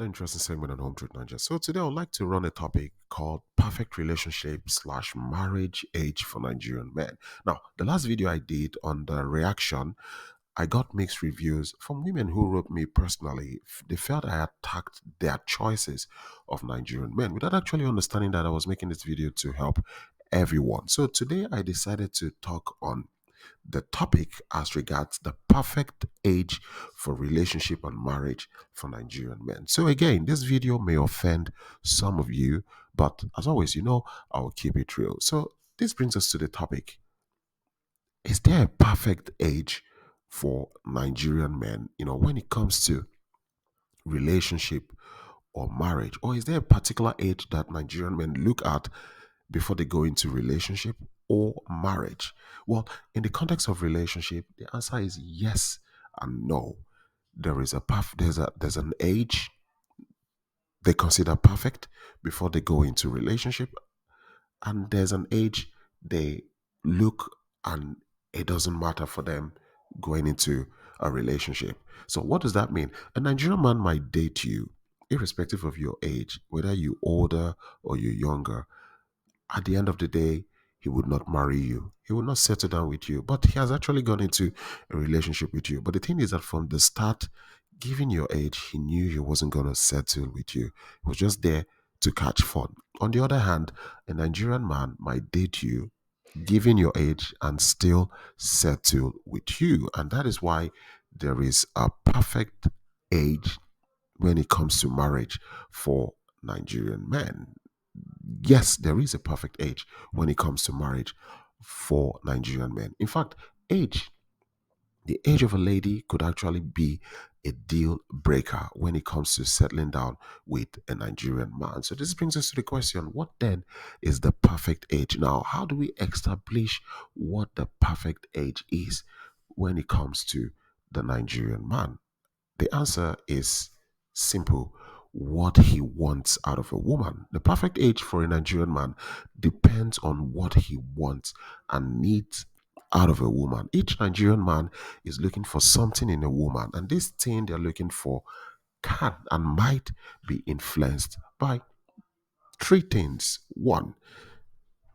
another interesting segment on Home Truth Nigeria. So today I would like to run a topic called perfect relationship slash marriage age for Nigerian men. Now, the last video I did on the reaction, I got mixed reviews from women who wrote me personally. They felt I attacked their choices of Nigerian men without actually understanding that I was making this video to help everyone. So today I decided to talk on the topic as regards the perfect age for relationship and marriage for Nigerian men. So again, this video may offend some of you, but as always, I will keep it real. So this brings us to the topic. Is there a perfect age for Nigerian men, when it comes to relationship or marriage? Or is there a particular age that Nigerian men look at before they go into relationship or marriage? Well, in the context of relationship, the answer is yes and no. There is a there's an age they consider perfect before they go into relationship, and there's an age they look and it doesn't matter for them going into a relationship. So what does that mean? A Nigerian man might date you irrespective of your age, whether you're older or you're younger. At the end of the day, he would not marry you. He would not settle down with you. But he has actually gone into a relationship with you. But the thing is that from the start, given your age, he knew he wasn't going to settle with you. He was just there to catch fun. On the other hand, a Nigerian man might date you, given your age, and still settle with you. And that is why there is a perfect age when it comes to marriage for Nigerian men. Yes, there is a perfect age when it comes to marriage for Nigerian men. In fact, age, the age of a lady could actually be a deal breaker when it comes to settling down with a Nigerian man. So this brings us to the question, what then is the perfect age? Now, how do we establish what the perfect age is when it comes to the Nigerian man? The answer is simple: what he wants out of a woman. The perfect age for a Nigerian man depends on what he wants and needs out of a woman. Each Nigerian man is looking for something in a woman, and this thing they're looking for can and might be influenced by three things. One,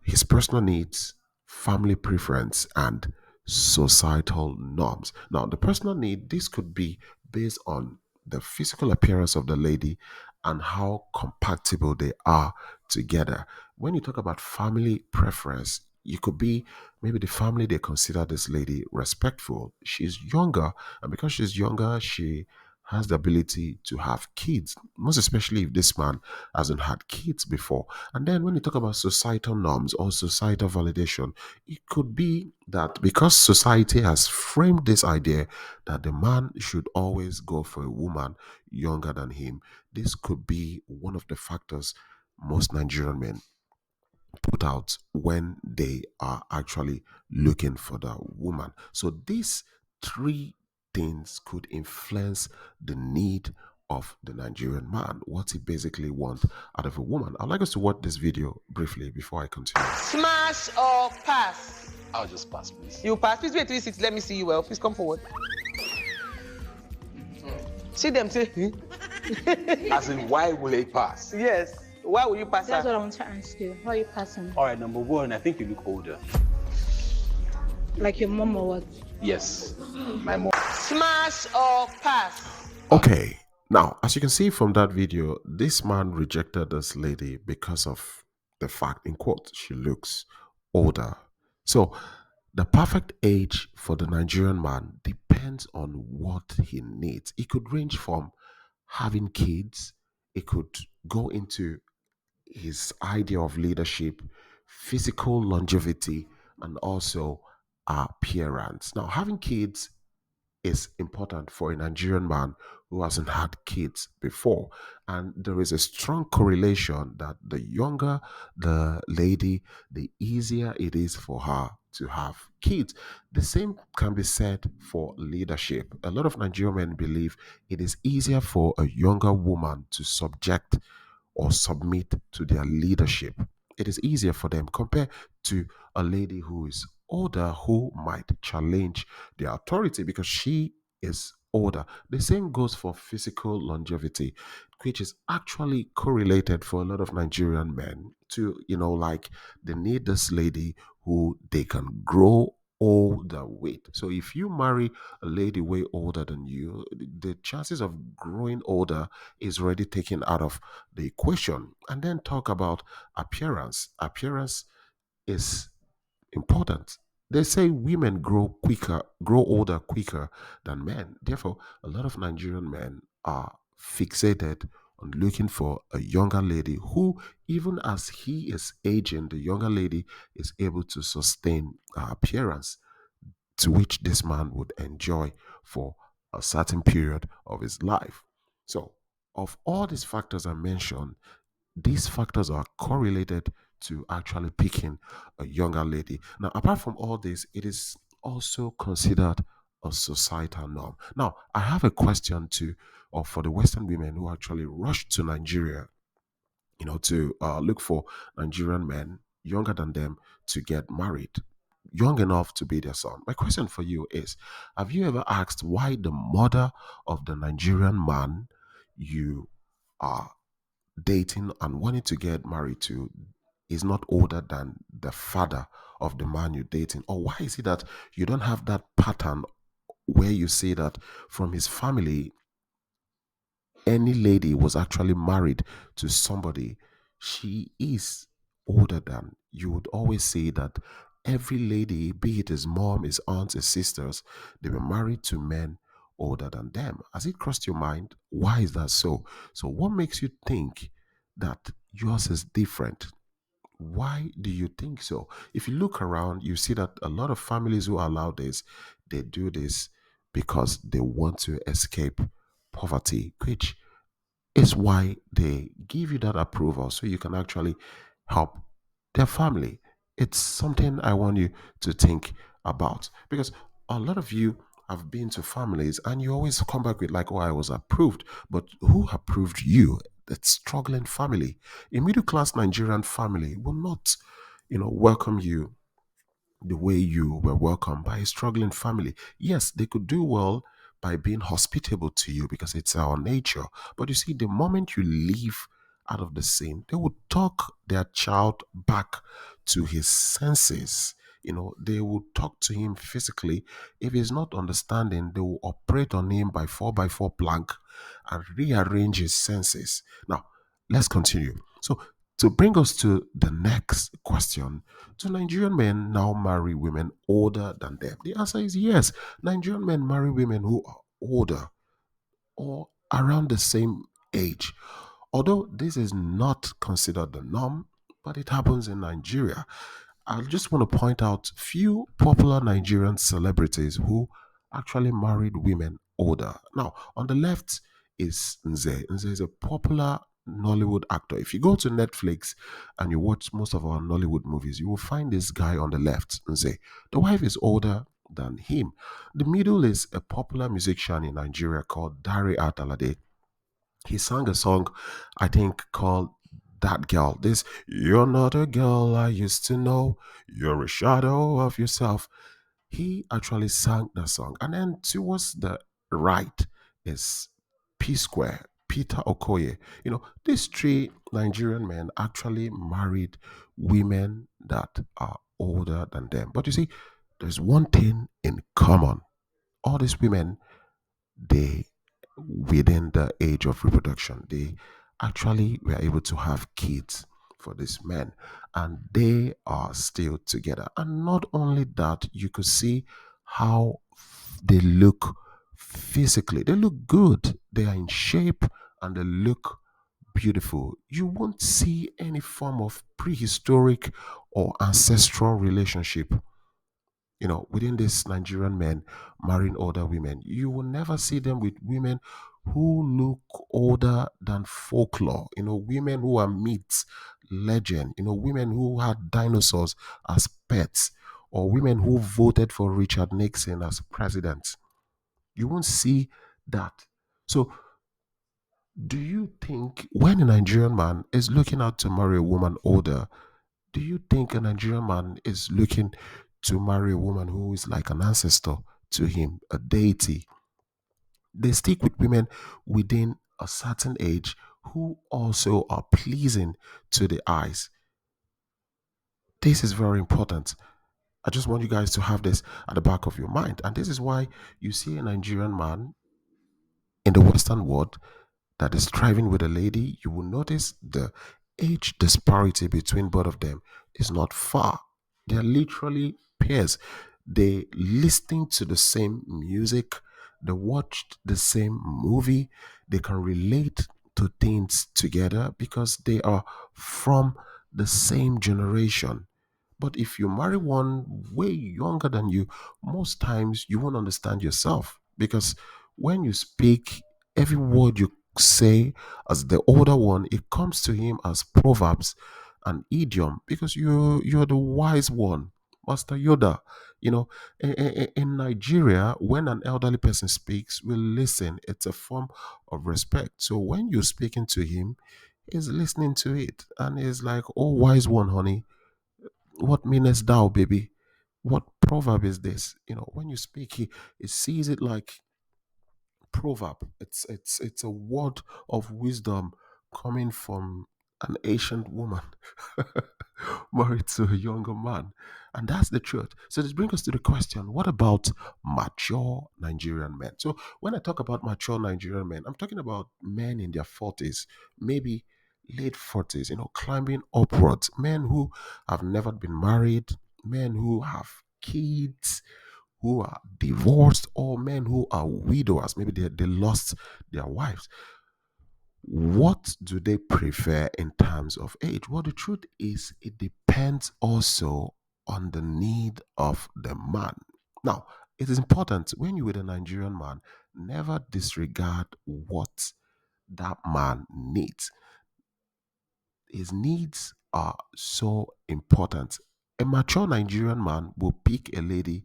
his personal needs, family preference, and societal norms. Now, the personal need, this could be based on the physical appearance of the lady and how compatible they are together. When you talk about family preference, you could be maybe the family, they consider this lady respectful. She's younger, and because she's younger, she has the ability to have kids, most especially if this man hasn't had kids before. And then when you talk about societal norms or societal validation, it could be that because society has framed this idea that the man should always go for a woman younger than him, this could be one of the factors most Nigerian men put out when they are actually looking for the woman. So these three things could influence the need of the Nigerian man, what he basically wants out of a woman. I'd like us to watch this video briefly before I continue. Smash or pass? I'll just pass, please. You pass. Please wait 360. Let me see you well. Please come forward. See them say, As in, why will they pass? yes. Why will you pass That's her? what I want to ask you. Why are you passing? All right, number one, I think you look older. Like your mom or what? Yes, my mom. Smash or pass? Okay, now as you can see from that video, this man rejected this lady because of the fact, in quote, she looks older. So the perfect age for the Nigerian man depends on what he needs. It could range from having kids, it could go into his idea of leadership, physical longevity, and also appearance. Now, having kids is important for a Nigerian man who hasn't had kids before. And there is a strong correlation that the younger the lady, the easier it is for her to have kids. The same can be said for leadership. A lot of Nigerian men believe it is easier for a younger woman to subject or submit to their leadership. It is easier for them compared to a lady who is older who might challenge their authority because she is older. The same goes for physical longevity, which is actually correlated for a lot of Nigerian men to, like they need this lady who they can grow older with. So if you marry a lady way older than you, the chances of growing older is already taken out of the equation. And then talk about appearance. Appearance is important. They say women grow older quicker than men. Therefore, a lot of Nigerian men are fixated on looking for a younger lady who, even as he is aging, the younger lady is able to sustain her appearance to which this man would enjoy for a certain period of his life. So, of all these factors I mentioned, these factors are correlated to actually picking a younger lady. Now, apart from all this, it is also considered a societal norm. Now, I have a question to, or for the Western women who actually rush to Nigeria, to look for Nigerian men younger than them to get married, young enough to be their son. My question for you is, have you ever asked why the mother of the Nigerian man you are dating and wanting to get married to is not older than the father of the man you're dating? Or why is it that you don't have that pattern where you say that from his family, any lady was actually married to somebody she is older than? You would always say that every lady, be it his mom, his aunts, his sisters, they were married to men older than them. Has it crossed your mind? Why is that so? So, what makes you think that yours is different? Why do you think so? If you look around, you see that a lot of families who allow this, they do this because they want to escape poverty, which is why they give you that approval so you can actually help their family. It's something I want you to think about because a lot of you have been to families and you always come back with, like, oh, I was approved. But who approved you? That struggling family. A middle class Nigerian family will not, welcome you the way you were welcomed by a struggling family. Yes, they could do well by being hospitable to you because it's our nature. But you see, the moment you leave out of the scene, they would talk their child back to his senses. They will talk to him physically. If he's not understanding, they will operate on him by 4 by 4 plank and rearrange his senses. Now, let's continue. So, to bring us to the next question, do Nigerian men now marry women older than them? The answer is yes. Nigerian men marry women who are older or around the same age. Although this is not considered the norm, but it happens in Nigeria. I just want to point out few popular Nigerian celebrities who actually married women older. Now, on the left is Nze. Nze is a popular Nollywood actor. If you go to Netflix and you watch most of our Nollywood movies, you will find this guy on the left, Nze. The wife is older than him. The middle is a popular musician in Nigeria called Dari Atalade. He sang a song, I think, called That Girl. This, you're not a girl I used to know, you're a shadow of yourself. He actually sang the song. And then towards the right is P Square, Peter Okoye. These three Nigerian men actually married women that are older than them. But you see, there's one thing in common. All these women, they, within the age of reproduction, they actually were able to have kids for these men and they are still together. And not only that, you could see how they look physically. They look good, they are in shape, and they look beautiful. You won't see any form of prehistoric or ancestral relationship, within these Nigerian men marrying older women. You will never see them with women who look older than folklore, women who are myths, legend, women who had dinosaurs as pets, or women who voted for Richard Nixon as president. You won't see that. So, do you think when a Nigerian man is looking out to marry a woman older, do you think a Nigerian man is looking to marry a woman who is like an ancestor to him, a deity? They stick with women within a certain age who also are pleasing to the eyes. This is very important. I just want you guys to have this at the back of your mind. And this is why you see a Nigerian man in the Western world that is striving with a lady, you will notice the age disparity between both of them is not far. They are literally peers. They listening to the same music, they watched the same movie, they can relate to things together because they are from the same generation. But if you marry one way younger than you, most times you won't understand yourself because when you speak, every word you say as the older one, it comes to him as proverbs and idiom because you're the wise one, Master Yoda. You know, in Nigeria, when an elderly person speaks, we listen. It's a form of respect. So when you're speaking to him, he's listening to it and he's like, "Oh, wise one, honey, what meanest thou, baby? What proverb is this?" When you speak, he sees it like proverb. It's a word of wisdom coming from an ancient woman married to a younger man. And that's the truth. So this brings us to the question, what about mature Nigerian men? So when I talk about mature Nigerian men, I'm talking about men in their 40s, maybe late 40s, climbing upwards, men who have never been married, men who have kids, who are divorced, or men who are widowers. Maybe they lost their wives. What do they prefer in terms of age? Well, the truth is, it depends also on the need of the man. Now, it is important when you're with a Nigerian man, never disregard what that man needs. His needs are so important. A mature Nigerian man will pick a lady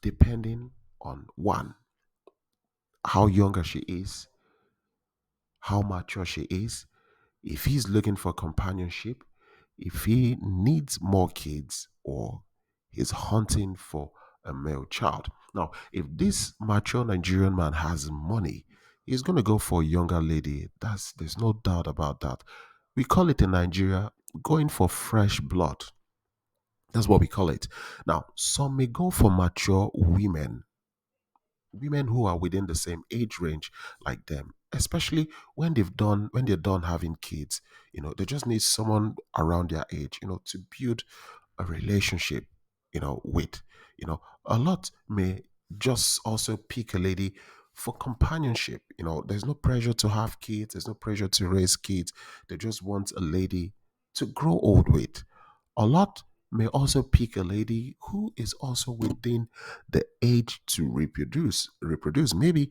depending on one, how younger she is, how mature she is, if he's looking for companionship, if he needs more kids, or he's hunting for a male child. Now, if this mature Nigerian man has money, he's going to go for a younger lady. There's no doubt about that. We call it in Nigeria going for fresh blood. That's what we call it. Now, some may go for mature women who are within the same age range like them, especially when they're done having kids. They just need someone around their age, to build a relationship, with. A lot may just also pick a lady for companionship. There's no pressure to have kids, there's no pressure to raise kids. They just want a lady to grow old with. A lot may also pick a lady who is also within the age to reproduce. Maybe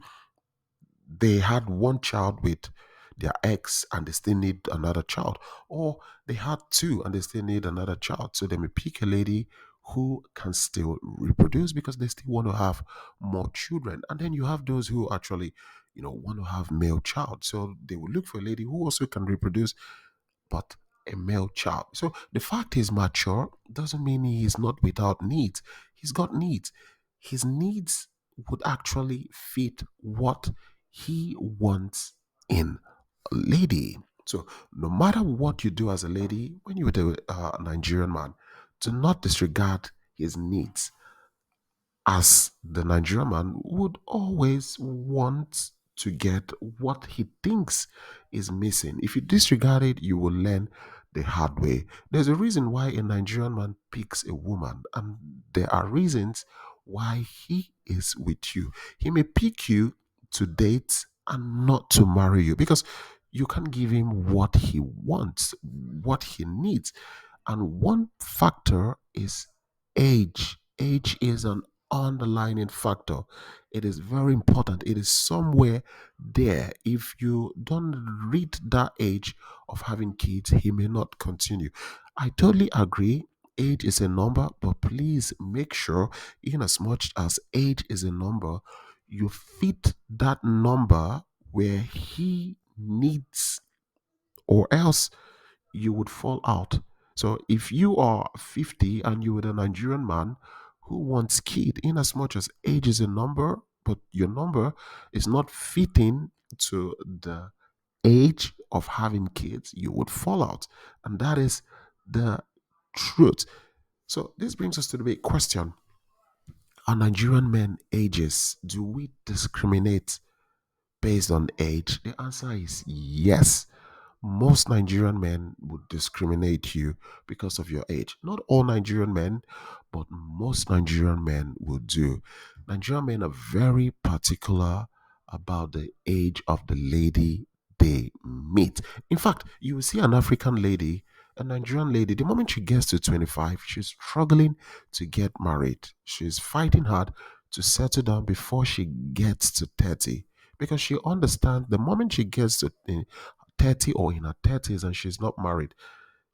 they had one child with their ex and they still need another child, or they had two and they still need another child. So they may pick a lady who can still reproduce because they still want to have more children. And then you have those who actually want to have male child, so they will look for a lady who also can reproduce but a male child. So the fact he's mature doesn't mean he is not without needs. He's got needs. His needs would actually fit what he wants in a lady. So no matter what you do as a lady, when you're with a Nigerian man, do not disregard his needs, as the Nigerian man would always want to get what he thinks is missing. If you disregard it, you will learn the hard way. There's a reason why a Nigerian man picks a woman, and there are reasons why he is with you. He may pick you to date and not to marry you because you can give him what he wants, what he needs. And one factor is age. Age is an underlying factor. It is very important. It is somewhere there. If you don't reach that age of having kids, he may not continue. I totally agree. Age is a number, but please make sure, in as much as age is a number, you fit that number where he needs, or else you would fall out. So if you are 50 and you're with a Nigerian man who wants kid, in as much as age is a number, but your number is not fitting to the age of having kids, you would fall out. And that is the truth. So this brings us to the big question. Are Nigerian men ages? Do we discriminate based on age? The answer is yes. Most Nigerian men would discriminate you because of your age. Not all Nigerian men, but most Nigerian men would do. Nigerian men are very particular about the age of the lady they meet. In fact, you will see an African lady, a Nigerian lady, the moment she gets to 25, she's struggling to get married. She's fighting hard to settle down before she gets to 30 because she understands the moment she gets to 30 or in her 30s and she's not married,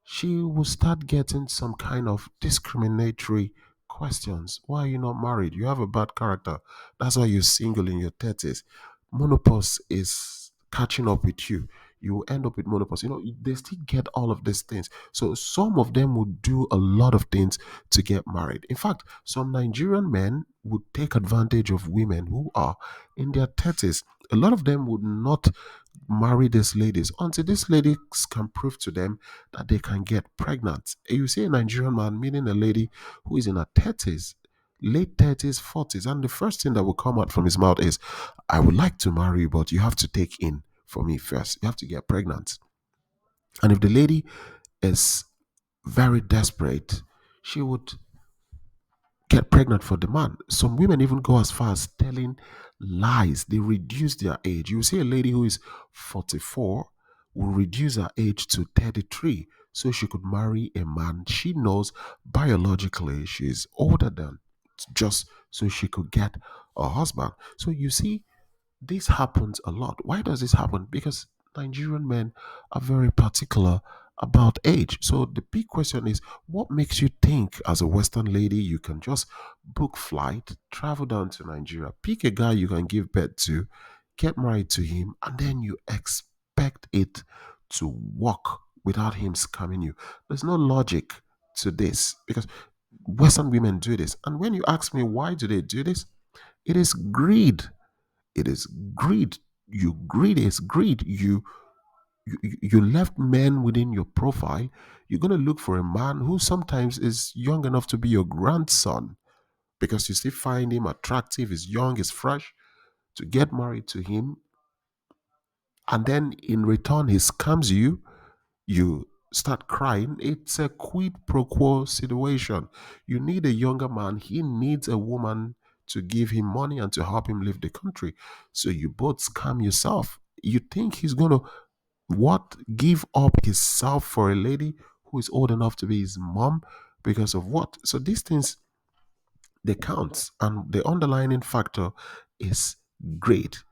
she will start getting some kind of discriminatory questions. Why are you not married? You have a bad character. That's why you're single in your 30s. Menopause is catching up with you. You will end up with menopause. They still get all of these things. So some of them would do a lot of things to get married. In fact, some Nigerian men would take advantage of women who are in their 30s. A lot of them would not marry these ladies until these ladies can prove to them that they can get pregnant. You see a Nigerian man meeting a lady who is in her 30s, late 30s, 40s, and the first thing that will come out from his mouth is, I would like to marry you, but you have to take in for me first. You have to get pregnant. And if the lady is very desperate, she would get pregnant for the man. Some women even go as far as telling lies. They reduce their age. You see a lady who is 44 will reduce her age to 33 so she could marry a man she knows biologically she's older than, just so she could get a husband. So you see, this happens a lot. Why does this happen? Because Nigerian men are very particular about age. So the big question is, what makes you think as a Western lady you can just book flight, travel down to Nigeria, pick a guy you can give birth to, get married to him, and then you expect it to work without him scamming you? There's no logic to this because Western women do this. And when you ask me why do they do this, it is greed. It is greed. Is greed. You left men within your profile. You're gonna look for a man who sometimes is young enough to be your grandson because you still find him attractive, is young, is fresh, to get married to him, and then in return he scams you. You start crying. It's a quid pro quo situation. You need a younger man. He needs a woman to give him money and to help him leave the country. So you both scam yourself. You think he's going to what? Give up his self for a lady who is old enough to be his mom because of what? So these things, they count. And the underlying factor is great.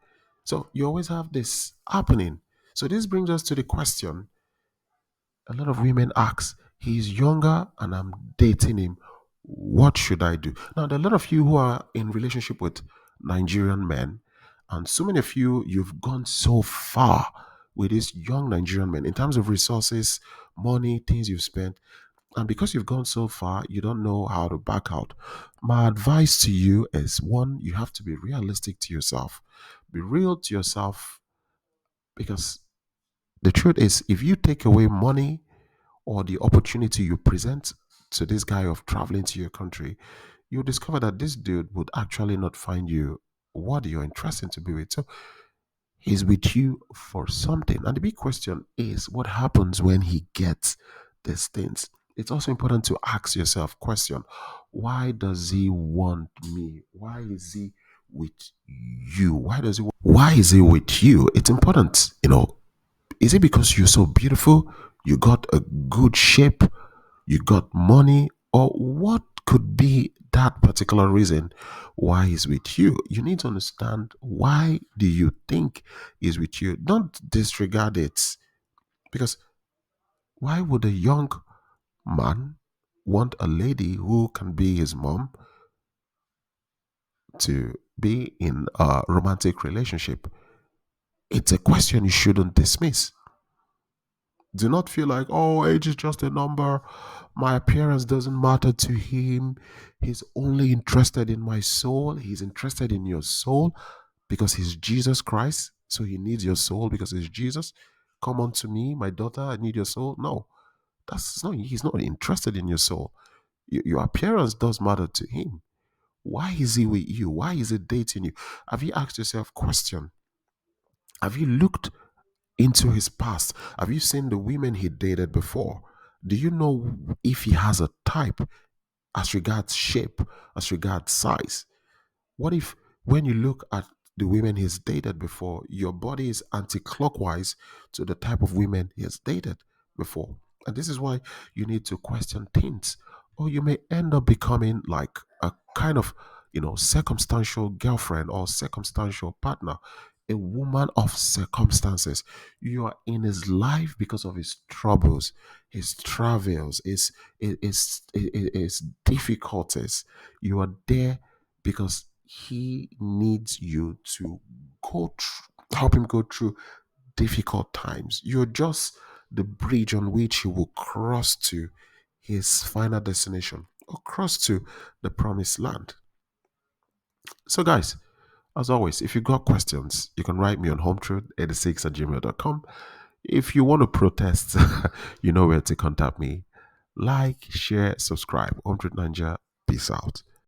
So you always have this happening. So this brings us to the question a lot of women ask, he's younger and I'm dating him. What should I do? Now, there are a lot of you who are in relationship with Nigerian men, and so many of you, you've gone so far with these young Nigerian men in terms of resources, money, things you've spent. And because you've gone so far, you don't know how to back out. My advice to you is one, you have to be realistic to yourself. Be real to yourself because the truth is, if you take away money or the opportunity you present to this guy of traveling to your country, you'll discover that this dude would actually not find you what you're interested to be with. So he's with you for something. And the big question is what happens when he gets these things? It's also important to ask yourself question, why does he want me? Why is he with you? Why is he with you? It's important, is it because you're so beautiful? You got a good shape? You got money? Or what could be that particular reason why he's with you? You need to understand why do you think he's with you? Don't disregard it. Because why would a young man want a lady who can be his mom to be in a romantic relationship? It's a question you shouldn't dismiss. Do not feel like, oh, age is just a number. My appearance doesn't matter to him. He's only interested in my soul. He's interested in your soul because he's Jesus Christ. So he needs your soul because he's Jesus. Come unto me, my daughter, I need your soul. No, that's not, he's not interested in your soul. Your appearance does matter to him. Why is he with you? Why is he dating you? Have you asked yourself question? Have you looked into his past? Have you seen the women he dated before? Do you know if he has a type as regards shape, as regards size? What if when you look at the women he's dated before, your body is anti-clockwise to the type of women he has dated before? And this is why you need to question things. Or you may end up becoming like a kind of, circumstantial girlfriend or circumstantial partner, a woman of circumstances. You are in his life because of his troubles, his travels, his difficulties. You are there because he needs you to help him go through difficult times. You're just the bridge on which he will cross to his final destination or cross to the promised land. So, guys, as always, if you got questions, you can write me on hometruth86@gmail.com. If you want to protest, you know where to contact me. Like, share, subscribe. Home Truth Ninja. Peace out.